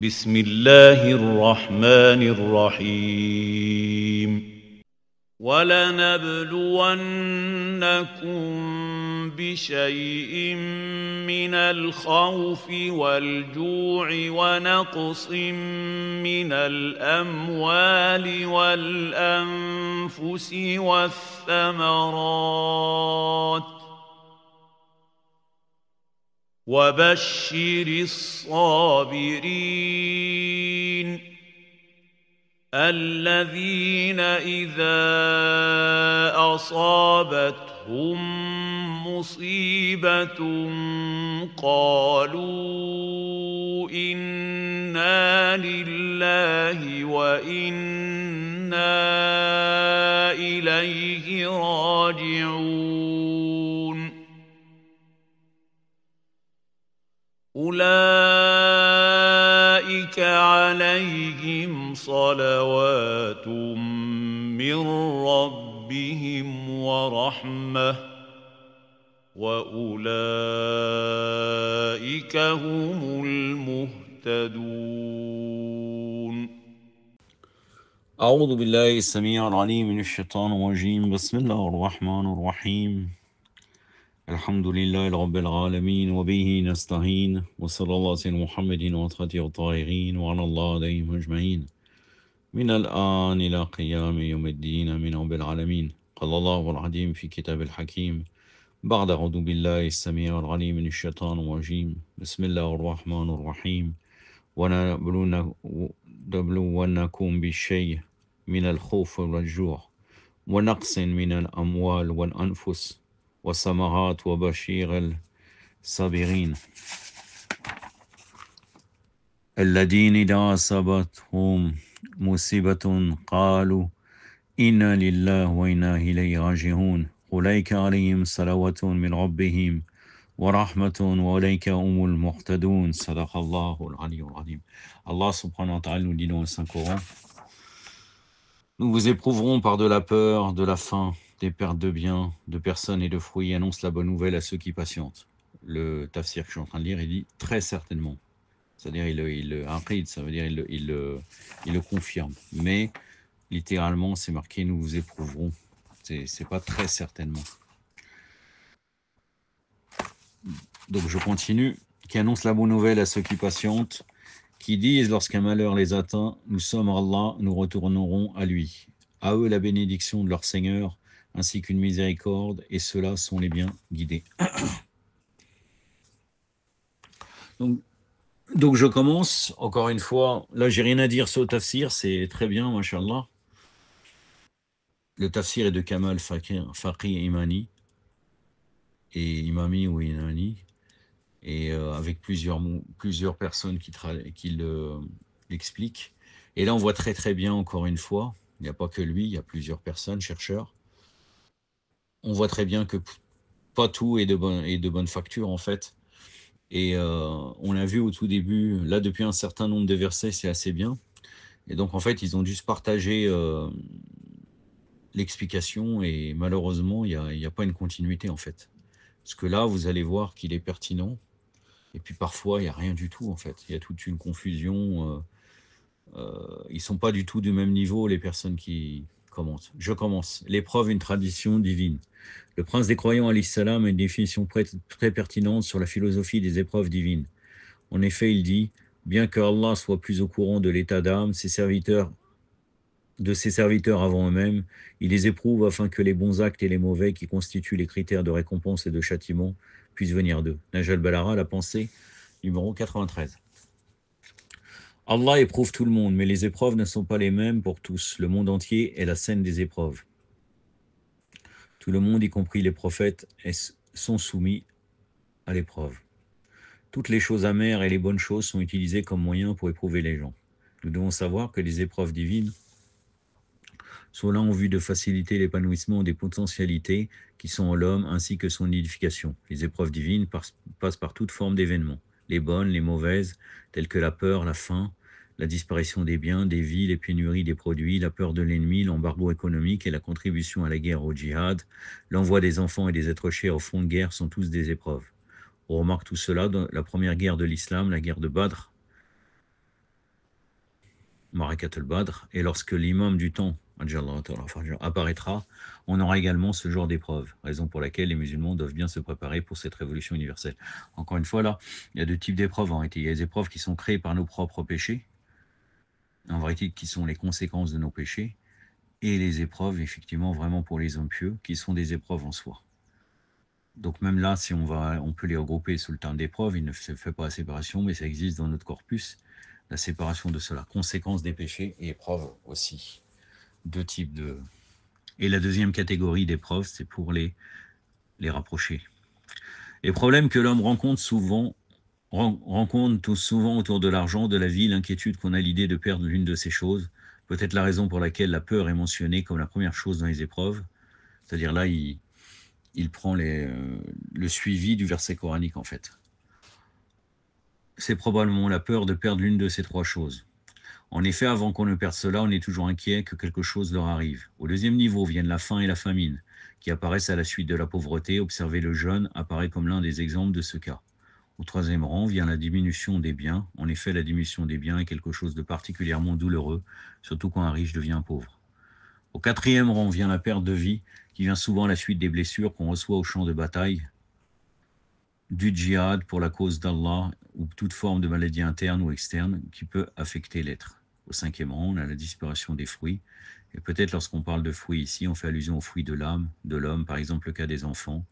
بسم الله الرحمن الرحيم ولنبلونكم بشيء من الخوف والجوع ونقص من الأموال والأنفس والثمرات وبشر الصابرين الذين إذا أصابتهم مصيبة قالوا إنا لله وإنا إليه راجعون أولئك عليهم صلوات من ربهم ورحمة وأولئك هم المهتدون أعوذ بالله السميع العليم من الشيطان الرجيم بسم الله الرحمن الرحيم الحمد لله رب العالمين وبه نستعين وصلى الله على محمد وأطهره الطاهرين وعلى الله عليهم أجمعين من الآن إلى قيام يوم الدين من رب العالمين قال الله العظيم في كتاب الحكيم بعد أعوذ بالله السميع العليم من الشيطان الرجيم بسم الله الرحمن الرحيم ونبلونكم بالشيء من الخوف والجوع ونقص من الأموال والأنفس والثمرات وبشير الصابرين الذين إذا أصابتهم مصيبة قالوا إنا لله وإنا إليه راجعون أولئك عليهم صلوات من ربهم ورحمة وأولئك هم المهتدون صدق الله العلي العظيم. Allah subhanahu wa ta'ala nous dit dans le Saint-Coran: Nous vous éprouverons par de la peur, de la faim, des pertes de biens, de personnes et de fruits, annonce la bonne nouvelle à ceux qui patientent. Le tafsir que je suis en train de lire, il dit très certainement. C'est-à-dire, ça veut dire il le confirme. Mais littéralement, c'est marqué nous vous éprouverons. C'est pas très certainement. Donc je continue. Qui annonce la bonne nouvelle à ceux qui patientent, qui disent lorsqu'un malheur les atteint, nous sommes Allah, nous retournerons à lui. À eux la bénédiction de leur Seigneur, ainsi qu'une miséricorde, et ceux-là sont les bien guidés. Donc je commence, encore une fois, là j'ai rien à dire sur le tafsir, c'est très bien, mashallah. Le tafsir est de Kamal Faqih Imani, et Imami ou Imani, et avec plusieurs personnes qui l'expliquent. Et là on voit très très bien, encore une fois, il n'y a pas que lui, il y a plusieurs personnes, chercheurs. On voit très bien que pas tout est de bonne facture en fait. Et on l'a vu au tout début, là depuis un certain nombre de versets, c'est assez bien. Et donc en fait, ils ont dû se partager l'explication et malheureusement, il n'y a pas une continuité en fait. Parce que là, vous allez voir qu'il est pertinent et puis parfois, il n'y a rien du tout en fait. Il y a toute une confusion. Ils ne sont pas du tout du même niveau, les personnes qui commentent. Je commence. L'épreuve, une tradition divine. Le prince des croyants, alayhi salam, a une définition très pertinente sur la philosophie des épreuves divines. En effet, il dit « Bien que Allah soit plus au courant de l'état d'âme, de ses serviteurs avant eux-mêmes, il les éprouve afin que les bons actes et les mauvais qui constituent les critères de récompense et de châtiment puissent venir d'eux. » Nahj al-Balagha, la pensée, numéro 93. Allah éprouve tout le monde, mais les épreuves ne sont pas les mêmes pour tous. Le monde entier est la scène des épreuves. Tout le monde, y compris les prophètes, sont soumis à l'épreuve. Toutes les choses amères et les bonnes choses sont utilisées comme moyen pour éprouver les gens. Nous devons savoir que les épreuves divines sont là en vue de faciliter l'épanouissement des potentialités qui sont en l'homme ainsi que son édification. Les épreuves divines passent par toute forme d'événements, les bonnes, les mauvaises, telles que la peur, la faim, la disparition des biens, des vies, les pénuries des produits, la peur de l'ennemi, l'embargo économique et la contribution à la guerre au djihad, l'envoi des enfants et des êtres chers au front de guerre sont tous des épreuves. On remarque tout cela dans la première guerre de l'islam, la guerre de Badr, Marakat al-Badr, et lorsque l'imam du temps apparaîtra, on aura également ce genre d'épreuve, raison pour laquelle les musulmans doivent bien se préparer pour cette révolution universelle. Encore une fois, là, il y a deux types d'épreuves en réalité. Il y a des épreuves qui sont créées par nos propres péchés, en vérité qui sont les conséquences de nos péchés, et les épreuves, effectivement, vraiment pour les hommes pieux, qui sont des épreuves en soi. Donc même là, si on peut les regrouper sous le terme d'épreuve, il ne se fait pas la séparation, mais ça existe dans notre corpus, la séparation de cela. Conséquences des péchés et épreuves aussi. Deux types de... Et la deuxième catégorie d'épreuves, c'est pour les rapprocher. Les problèmes que l'homme rencontre tout souvent autour de l'argent, de la vie, l'inquiétude qu'on a l'idée de perdre l'une de ces choses, peut-être la raison pour laquelle la peur est mentionnée comme la première chose dans les épreuves. C'est-à-dire là, il prend le suivi du verset coranique en fait. C'est probablement la peur de perdre l'une de ces trois choses. En effet, avant qu'on ne perde cela, on est toujours inquiet que quelque chose leur arrive. Au deuxième niveau viennent la faim et la famine, qui apparaissent à la suite de la pauvreté. Observer le jeûne apparaît comme l'un des exemples de ce cas. Au troisième rang vient la diminution des biens. En effet, la diminution des biens est quelque chose de particulièrement douloureux, surtout quand un riche devient pauvre. Au quatrième rang vient la perte de vie, qui vient souvent à la suite des blessures qu'on reçoit au champ de bataille, du djihad pour la cause d'Allah, ou toute forme de maladie interne ou externe qui peut affecter l'être. Au cinquième rang, on a la disparition des fruits. Et peut-être lorsqu'on parle de fruits ici, on fait allusion aux fruits de l'âme, de l'homme, par exemple le cas des enfants,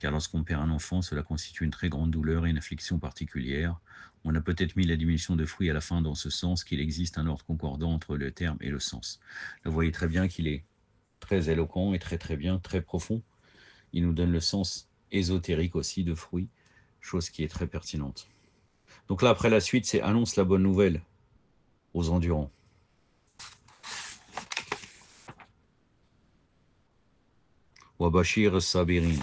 car lorsqu'on perd un enfant, cela constitue une très grande douleur et une affliction particulière. On a peut-être mis la diminution de fruits à la fin dans ce sens qu'il existe un ordre concordant entre le terme et le sens. Là, vous voyez très bien qu'il est très éloquent et très très bien, très profond. Il nous donne le sens ésotérique aussi de fruits, chose qui est très pertinente. Donc là, après la suite, c'est annonce la bonne nouvelle aux endurants. Wabashir sabirin.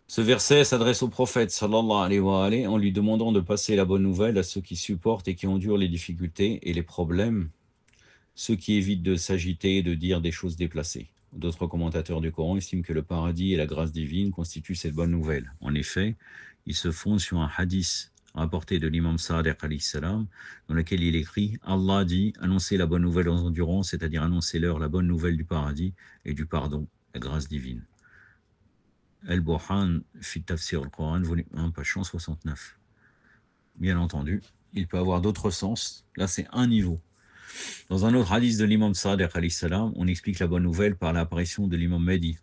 Ce verset s'adresse au prophète sallallahu alayhi wa alayhi, en lui demandant de passer la bonne nouvelle à ceux qui supportent et qui endurent les difficultés et les problèmes, ceux qui évitent de s'agiter et de dire des choses déplacées. D'autres commentateurs du Coran estiment que le paradis et la grâce divine constituent cette bonne nouvelle. En effet, ils se fondent sur un hadith rapporté de l'imam Sadiq alayhi salam, dans lequel il écrit « Allah dit, annoncez la bonne nouvelle aux endurants, c'est-à-dire annoncez-leur la bonne nouvelle du paradis et du pardon, la grâce divine. » Al-Burhan fit tafsir al-Quran, volume 1, page 169. Bien entendu, il peut avoir d'autres sens. Là, c'est un niveau. Dans un autre hadith de l'imam Sadiq alayhi salam, on explique la bonne nouvelle par l'apparition de l'imam Mahdi.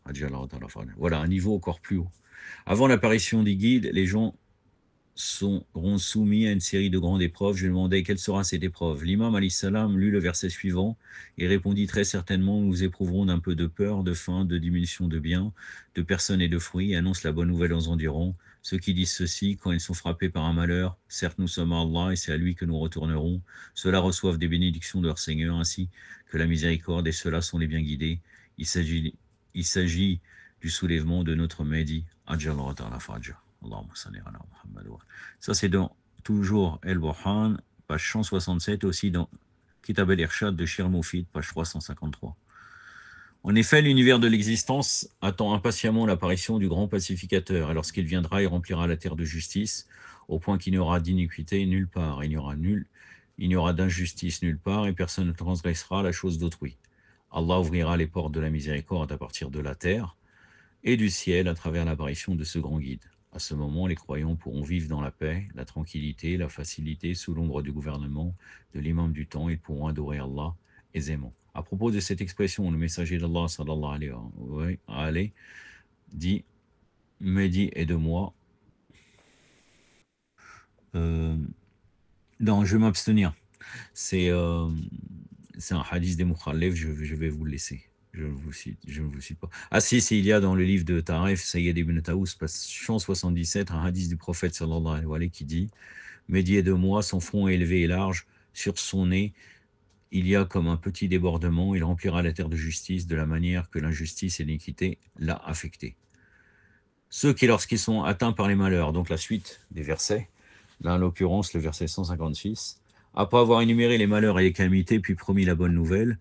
Voilà, un niveau encore plus haut. Avant l'apparition des guides, les gens seront soumis à une série de grandes épreuves. Je lui demandais quelle sera cette épreuve. L'imam alayhi salam lut le verset suivant et répondit très certainement: nous éprouverons d'un peu de peur, de faim, de diminution de biens, de personnes et de fruits, et annonce la bonne nouvelle aux endurants. Ceux qui disent ceci, quand ils sont frappés par un malheur, certes nous sommes à Allah et c'est à lui que nous retournerons. Ceux-là reçoivent des bénédictions de leur Seigneur ainsi que la miséricorde, et ceux-là sont les bien guidés. Il s'agit du soulèvement de notre Mahdi, Ajjallah ta'ala fajr. Ça, c'est dans toujours El-Burhan, page 167, aussi dans Kitab el-Irshad de Shir Mufid, page 353. En effet, l'univers de l'existence attend impatiemment l'apparition du grand pacificateur, et lorsqu'il viendra, il remplira la terre de justice, au point qu'il n'y aura d'iniquité nulle part, il n'y aura d'injustice nulle part, et personne ne transgressera la chose d'autrui. Allah ouvrira les portes de la miséricorde à partir de la terre et du ciel à travers l'apparition de ce grand guide. À ce moment, les croyants pourront vivre dans la paix, la tranquillité, la facilité, sous l'ombre du gouvernement de l'imam du temps. Ils pourront adorer Allah aisément. À propos de cette expression, le messager d'Allah sallallahu alayhi wa alayhi dit « Mehdi est de moi ». Non, je vais m'abstenir. C'est un hadith des Mukhalef, je vais vous le laisser. Je ne vous cite pas. Ah si, il y a dans le livre de Taref, Sayyid ibn Taous, page 177, un hadith du prophète sallallahu alayhi wa sallam qui dit « Mehdi est de moi, son front est élevé et large, sur son nez, il y a comme un petit débordement, il remplira la terre de justice de la manière que l'injustice et l'iniquité l'a affecté. » Ceux qui, lorsqu'ils sont atteints par les malheurs, donc la suite des versets, là en l'occurrence le verset 156, après avoir énuméré les malheurs et les calamités, puis promis la bonne nouvelle,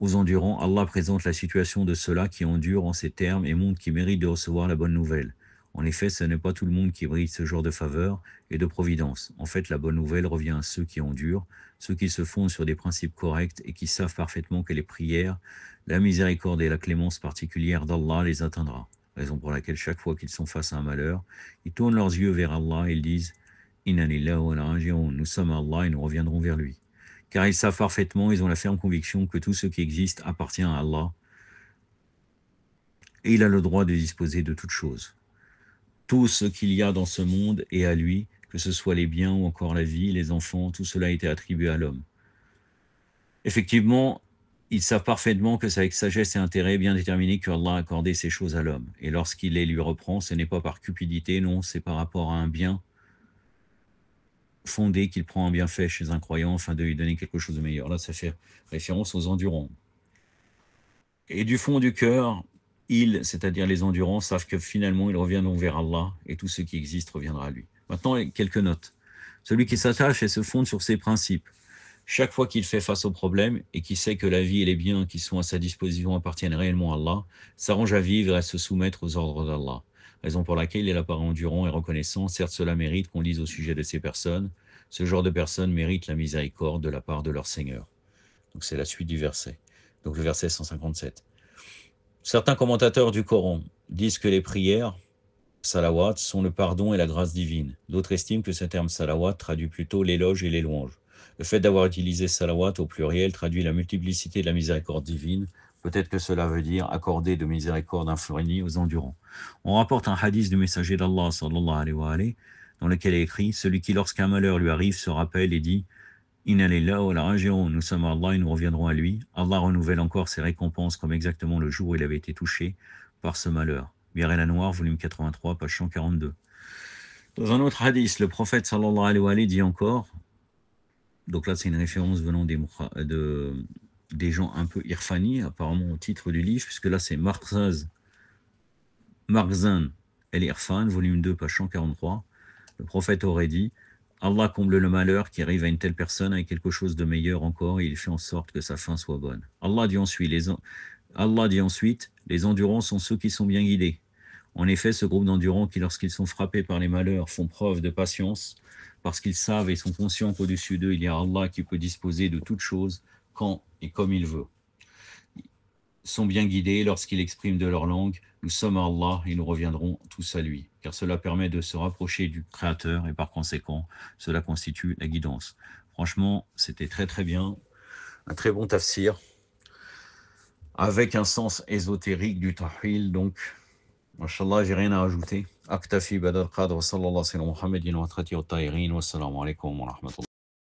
aux endurants, Allah présente la situation de ceux-là qui endurent en ces termes et montre qu'ils méritent de recevoir la bonne nouvelle. En effet, ce n'est pas tout le monde qui brille ce genre de faveur et de providence. En fait, la bonne nouvelle revient à ceux qui endurent, ceux qui se fondent sur des principes corrects et qui savent parfaitement que les prières, la miséricorde et la clémence particulière d'Allah les atteindra. Raison pour laquelle chaque fois qu'ils sont face à un malheur, ils tournent leurs yeux vers Allah et ils disent « Inna lillahi wa inna ilaihi raji'un » nous sommes Allah et nous reviendrons vers lui. Car ils savent parfaitement, ils ont la ferme conviction que tout ce qui existe appartient à Allah et il a le droit de disposer de toutes choses. Tout ce qu'il y a dans ce monde est à lui, que ce soit les biens ou encore la vie, les enfants, tout cela a été attribué à l'homme. Effectivement, ils savent parfaitement que c'est avec sagesse et intérêt bien déterminé que Allah a accordé ces choses à l'homme. Et lorsqu'il les lui reprend, ce n'est pas par cupidité, non, c'est par rapport à un bien fondé qu'il prend un bienfait chez un croyant afin de lui donner quelque chose de meilleur. Là, ça fait référence aux endurants. Et du fond du cœur, ils, c'est-à-dire les endurants, savent que finalement, ils reviendront vers Allah et tout ce qui existe reviendra à lui. Maintenant, quelques notes. Celui qui s'attache et se fonde sur ses principes, chaque fois qu'il fait face au problème et qui sait que la vie et les biens qui sont à sa disposition appartiennent réellement à Allah, s'arrange à vivre et à se soumettre aux ordres d'Allah. Raison pour laquelle il apparaît endurant et reconnaissant. Certes, cela mérite qu'on dise au sujet de ces personnes. Ce genre de personnes mérite la miséricorde de la part de leur Seigneur. Donc c'est la suite du verset. Donc le verset 157. Certains commentateurs du Coran disent que les prières, salawat, sont le pardon et la grâce divine. D'autres estiment que ce terme salawat traduit plutôt l'éloge et les louanges. Le fait d'avoir utilisé salawat au pluriel traduit la multiplicité de la miséricorde divine. Peut-être que cela veut dire accorder de miséricorde infinie aux endurants. On rapporte un hadith du messager d'Allah, sallallahu alayhi wa alayhi, dans lequel est écrit « Celui qui, lorsqu'un malheur lui arrive, se rappelle et dit « Inna lillahi wa inna ilaihi raji'un » nous sommes Allah et nous reviendrons à lui. Allah renouvelle encore ses récompenses comme exactement le jour où il avait été touché par ce malheur. Bière et la Noire, volume 83, page 142. Dans un autre hadith, le prophète sallallahu alayhi wa alayhi dit encore, donc là c'est une référence venant des gens un peu irfani, apparemment au titre du livre, puisque là c'est Marzan el-Irfan, volume 2, page 143. Le prophète aurait dit « Allah comble le malheur qui arrive à une telle personne avec quelque chose de meilleur encore et il fait en sorte que sa fin soit bonne. » Allah dit ensuite, les endurants sont ceux qui sont bien guidés. En effet, ce groupe d'endurants qui, lorsqu'ils sont frappés par les malheurs, font preuve de patience, parce qu'ils savent et sont conscients qu'au-dessus d'eux, il y a Allah qui peut disposer de toutes choses, quand et comme il veut. Sont bien guidés lorsqu'ils expriment de leur langue « Nous sommes à Allah et nous reviendrons tous à lui », car cela permet de se rapprocher du Créateur et par conséquent, cela constitue la guidance. Franchement, c'était très très bien, un très bon tafsir, avec un sens ésotérique du tahwil, donc, mashallah, j'ai rien à rajouter. Aktafi badal qadr, sallallahu alayhi wa sallam, Muhammadin wa atrati wa ta'irin, wa salamu alaykum wa rahmatullah.